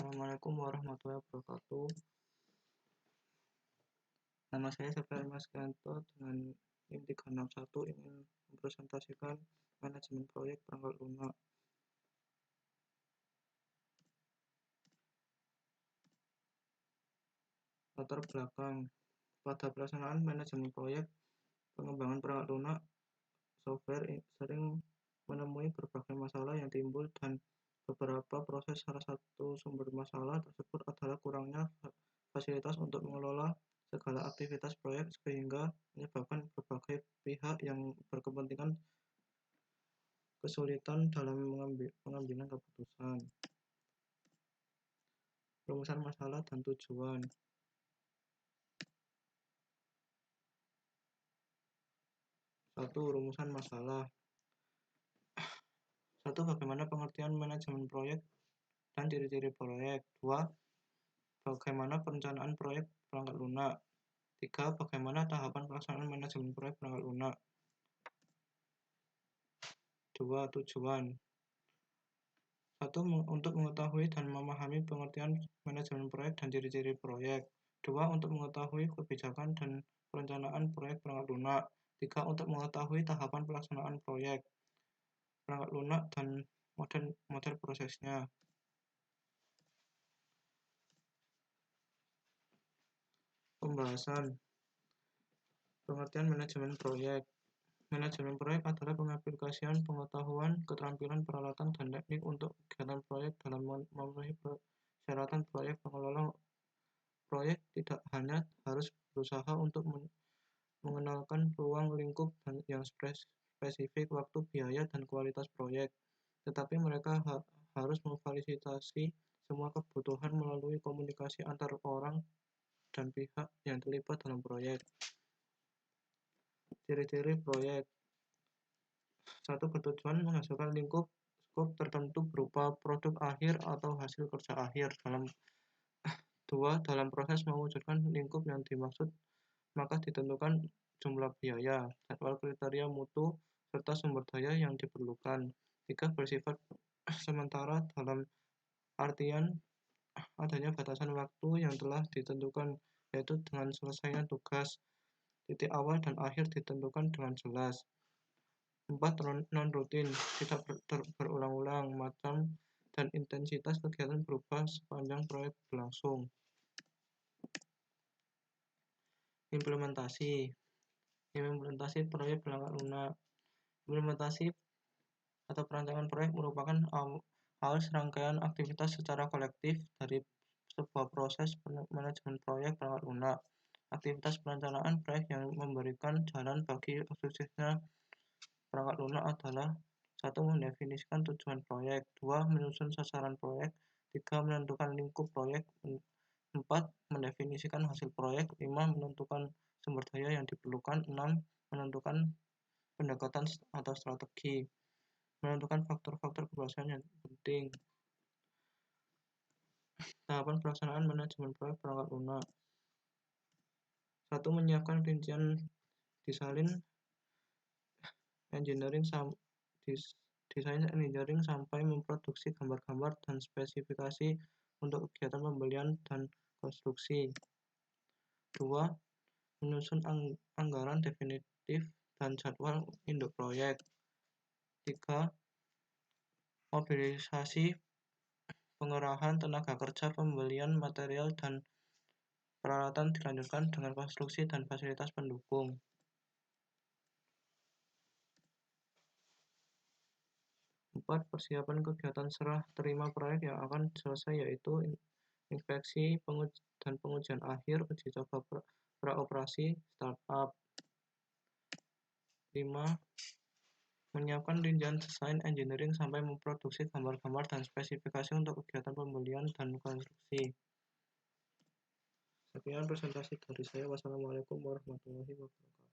Assalamualaikum warahmatullahi wabarakatuh. Nama saya Sofyan Maskanto dengan NIM 361 ingin mempresentasikan manajemen proyek perangkat lunak. Latar belakang pada pelaksanaan manajemen proyek pengembangan perangkat lunak, software sering menemui berbagai masalah yang timbul dan beberapa proses. Salah satu sumber masalah tersebut adalah kurangnya fasilitas untuk mengelola segala aktivitas proyek sehingga menyebabkan berbagai pihak yang berkepentingan kesulitan dalam pengambilan keputusan. Rumusan masalah dan tujuan. 1. Rumusan masalah. 1. Bagaimana pengertian manajemen proyek dan ciri-ciri proyek. 2. Bagaimana perencanaan proyek perangkat lunak. 3. Bagaimana tahapan pelaksanaan manajemen proyek perangkat lunak. 2. Tujuan. 1. Untuk mengetahui dan memahami pengertian manajemen proyek dan ciri-ciri proyek. 2. Untuk mengetahui kebijakan dan perencanaan proyek perangkat lunak. 3. Untuk mengetahui tahapan pelaksanaan proyek perangkat lunak dan model prosesnya. Pembahasan pengertian manajemen proyek. Manajemen proyek adalah pengaplikasian pengetahuan, keterampilan, peralatan, dan teknik untuk kegiatan proyek dalam memenuhi persyaratan proyek. Pengelola proyek tidak hanya harus berusaha untuk mengenalkan ruang lingkup yang spesifik, waktu, biaya, dan kualitas proyek, tetapi mereka harus memfasilitasi semua kebutuhan melalui komunikasi antar orang dan pihak yang terlibat dalam proyek. Ciri-ciri proyek. 1. Bertujuan menghasilkan lingkup skop tertentu berupa produk akhir atau hasil kerja akhir. 2. Dalam proses mewujudkan lingkup yang dimaksud, maka ditentukan jumlah biaya, jadwal, kriteria mutu, serta sumber daya yang diperlukan. 3. Bersifat sementara dalam artian adanya batasan waktu yang telah ditentukan, yaitu dengan selesainya tugas. Titik awal dan akhir ditentukan dengan jelas. 4. Non-rutin, tidak berulang-ulang, macam dan intensitas kegiatan berubah sepanjang proyek berlangsung. Implementasi proyek perangkat lunak. Implementasi atau perancangan proyek merupakan awal serangkaian aktivitas secara kolektif dari sebuah proses manajemen proyek perangkat lunak. Aktivitas perencanaan proyek yang memberikan jalan bagi suksesnya perangkat lunak adalah: 1. Mendefinisikan tujuan proyek. 2. Menyusun sasaran proyek. 3. Menentukan lingkup proyek. 4. Mendefinisikan hasil proyek. 5. Menentukan sumber daya yang diperlukan. 6. Menentukan pendekatan atau strategi. Menentukan faktor-faktor keberhasilan yang penting. Tahapan pelaksanaan manajemen proyek perangkat lunak. 1. Menyiapkan rincian desain engineering sampai memproduksi gambar-gambar dan spesifikasi untuk kegiatan pembelian dan konstruksi. 2. Menyusun anggaran definitif dan jadwal induk proyek. 3. Mobilisasi pengerahan tenaga kerja, pembelian material dan peralatan, dilanjutkan dengan konstruksi dan fasilitas pendukung. 4. Persiapan kegiatan serah terima proyek yang akan selesai, yaitu inspeksi dan pengujian akhir, uji coba praoperasi, startup. 5. Menyiapkan rincian desain engineering sampai memproduksi gambar-gambar dan spesifikasi untuk kegiatan pembelian dan konstruksi. Sekian presentasi dari saya. Wassalamualaikum warahmatullahi wabarakatuh.